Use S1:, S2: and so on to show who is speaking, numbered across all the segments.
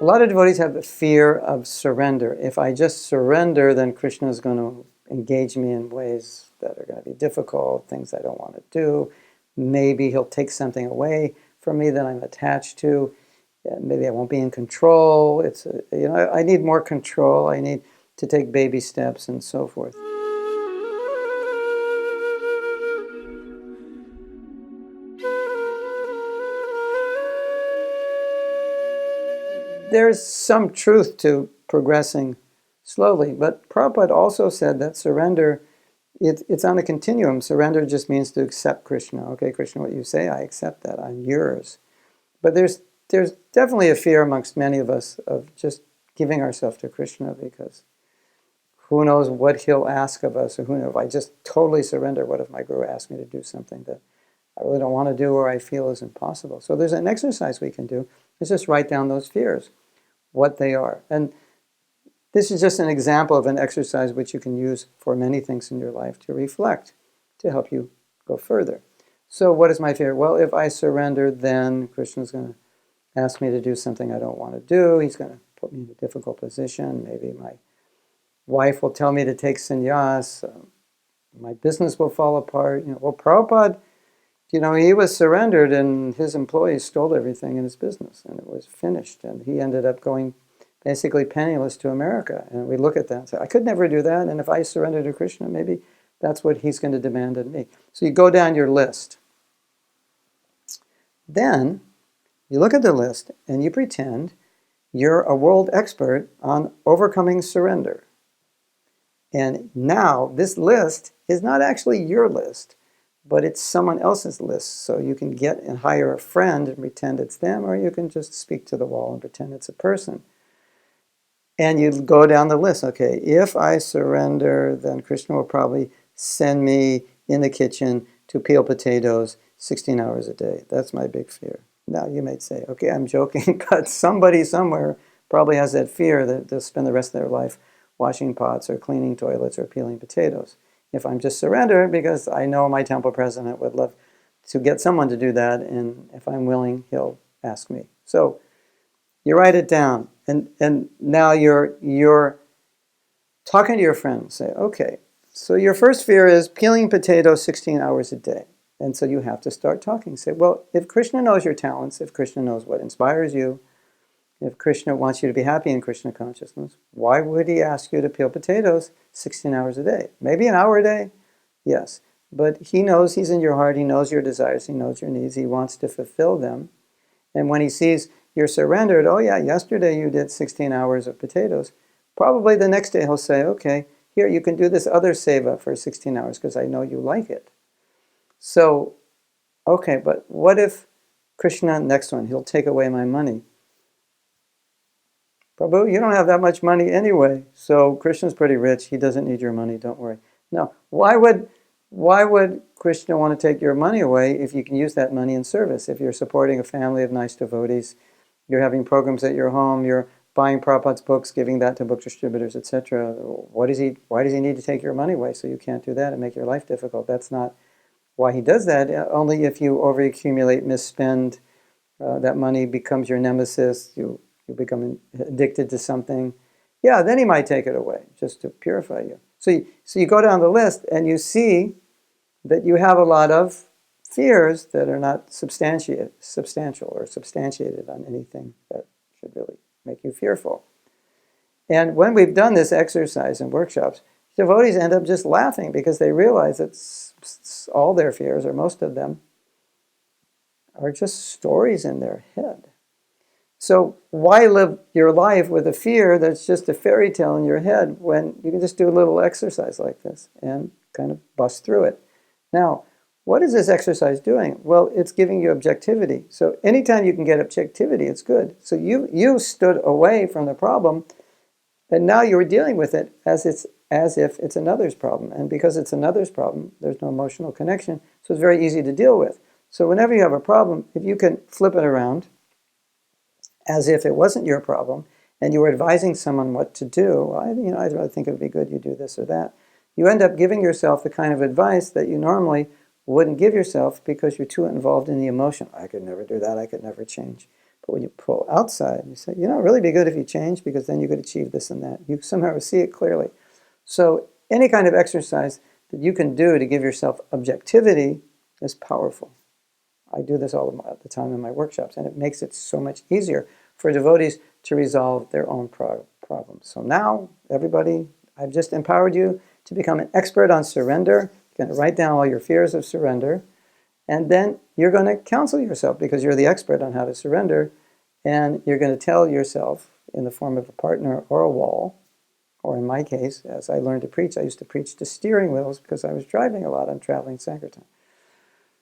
S1: A lot of devotees have the fear of surrender. If I just surrender, then Krishna is going to engage me in ways that are going to be difficult, things I don't want to do. Maybe he'll take something away from me that I'm attached to. Maybe I won't be in control. I need more control. I need to take baby steps and so forth. There's some truth to progressing slowly, but Prabhupada also said that surrender, it's on a continuum. Surrender just means to accept Krishna. Okay, Krishna, what you say, I accept that. I'm yours. But there's definitely a fear amongst many of us of just giving ourselves to Krishna, because who knows what he'll ask of us, or who knows, if I just totally surrender, what if my guru asks me to do something that I really don't want to do or I feel is impossible? So there's an exercise we can do. Let's just write down those fears, what they are. And this is just an example of an exercise which you can use for many things in your life to reflect, to help you go further. So what is my fear? Well, if I surrender, then Krishna's going to ask me to do something I don't want to do. He's going to put me in a difficult position. Maybe my wife will tell me to take sannyas. My business will fall apart. Well, Prabhupada, he was surrendered and his employees stole everything in his business and it was finished. And he ended up going basically penniless to America. And we look at that and say, I could never do that. And if I surrender to Krishna, maybe that's what he's going to demand of me. So you go down your list. Then you look at the list and you pretend you're a world expert on overcoming surrender. And now this list is not actually your list, but it's someone else's list. So you can get and hire a friend and pretend it's them, or you can just speak to the wall and pretend it's a person. And you go down the list. Okay, if I surrender, then Krishna will probably send me in the kitchen to peel potatoes 16 hours a day. That's my big fear. Now you might say, okay, I'm joking, but somebody somewhere probably has that fear that they'll spend the rest of their life washing pots or cleaning toilets or peeling potatoes. If I'm just surrendered, because I know my temple president would love to get someone to do that, and if I'm willing, he'll ask me. So you write it down, and now you're talking to your friend. Say, okay, so your first fear is peeling potatoes 16 hours a day. And so you have to start talking. Say, well, if Krishna knows your talents, if Krishna knows what inspires you, if Krishna wants you to be happy in Krishna consciousness, why would he ask you to peel potatoes 16 hours a day? Maybe an hour a day? Yes. But he knows he's in your heart. He knows your desires. He knows your needs. He wants to fulfill them. And when he sees you're surrendered, oh yeah, yesterday you did 16 hours of potatoes, probably the next day he'll say, okay, here, you can do this other seva for 16 hours because I know you like it. So, okay, but what if Krishna, next one, he'll take away my money? Prabhu, you don't have that much money anyway, so Krishna's pretty rich. He doesn't need your money, don't worry. No, why would Krishna want to take your money away if you can use that money in service? If you're supporting a family of nice devotees, you're having programs at your home, you're buying Prabhupada's books, giving that to book distributors, etc. Why does he need to take your money away so you can't do that and make your life difficult? That's not why he does that. Only if you overaccumulate, misspend, that money becomes your nemesis, you become addicted to something. Yeah, then he might take it away just to purify you. So you go down the list and you see that you have a lot of fears that are not substantial or substantiated on anything that should really make you fearful. And when we've done this exercise in workshops, devotees end up just laughing because they realize that all their fears, or most of them, are just stories in their head. So why live your life with a fear that's just a fairy tale in your head when you can just do a little exercise like this and kind of bust through it? Now, what is this exercise doing? Well, it's giving you objectivity. So anytime you can get objectivity, it's good. So you stood away from the problem, and now you're dealing with it as if it's another's problem. And because it's another's problem, there's no emotional connection, so it's very easy to deal with. So whenever you have a problem, if you can flip it around as if it wasn't your problem, and you were advising someone what to do, I'd really think it would be good you do this or that, you end up giving yourself the kind of advice that you normally wouldn't give yourself because you're too involved in the emotion. I could never do that, I could never change. But when you pull outside, you say, it'd really be good if you change, because then you could achieve this and that. You somehow see it clearly. So any kind of exercise that you can do to give yourself objectivity is powerful. I do this all the time in my workshops, and it makes it so much easier for devotees to resolve their own problems. So now, everybody, I've just empowered you to become an expert on surrender. You're going to write down all your fears of surrender, and then you're going to counsel yourself, because you're the expert on how to surrender, and you're going to tell yourself in the form of a partner or a wall, or in my case, as I learned to preach, I used to preach to steering wheels because I was driving a lot on traveling Sankirtan.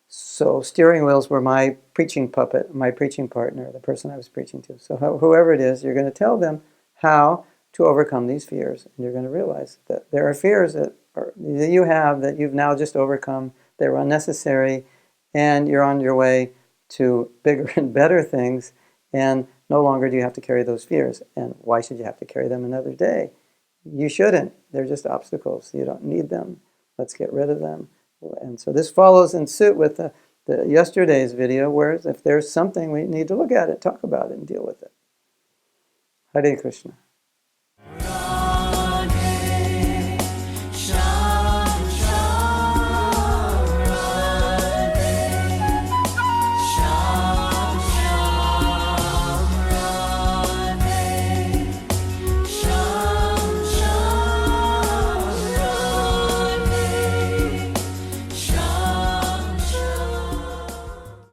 S1: So steering wheels were my preaching puppet, my preaching partner, the person I was preaching to. So whoever it is, you're going to tell them how to overcome these fears. And you're going to realize that there are fears that you have that you've now just overcome. They were unnecessary, and you're on your way to bigger and better things, and no longer do you have to carry those fears. And why should you have to carry them another day? You shouldn't. They're just obstacles. You don't need them. Let's get rid of them. And so this follows in suit with the yesterday's video, where if there's something, we need to look at it, talk about it, and deal with it. Hare Krishna.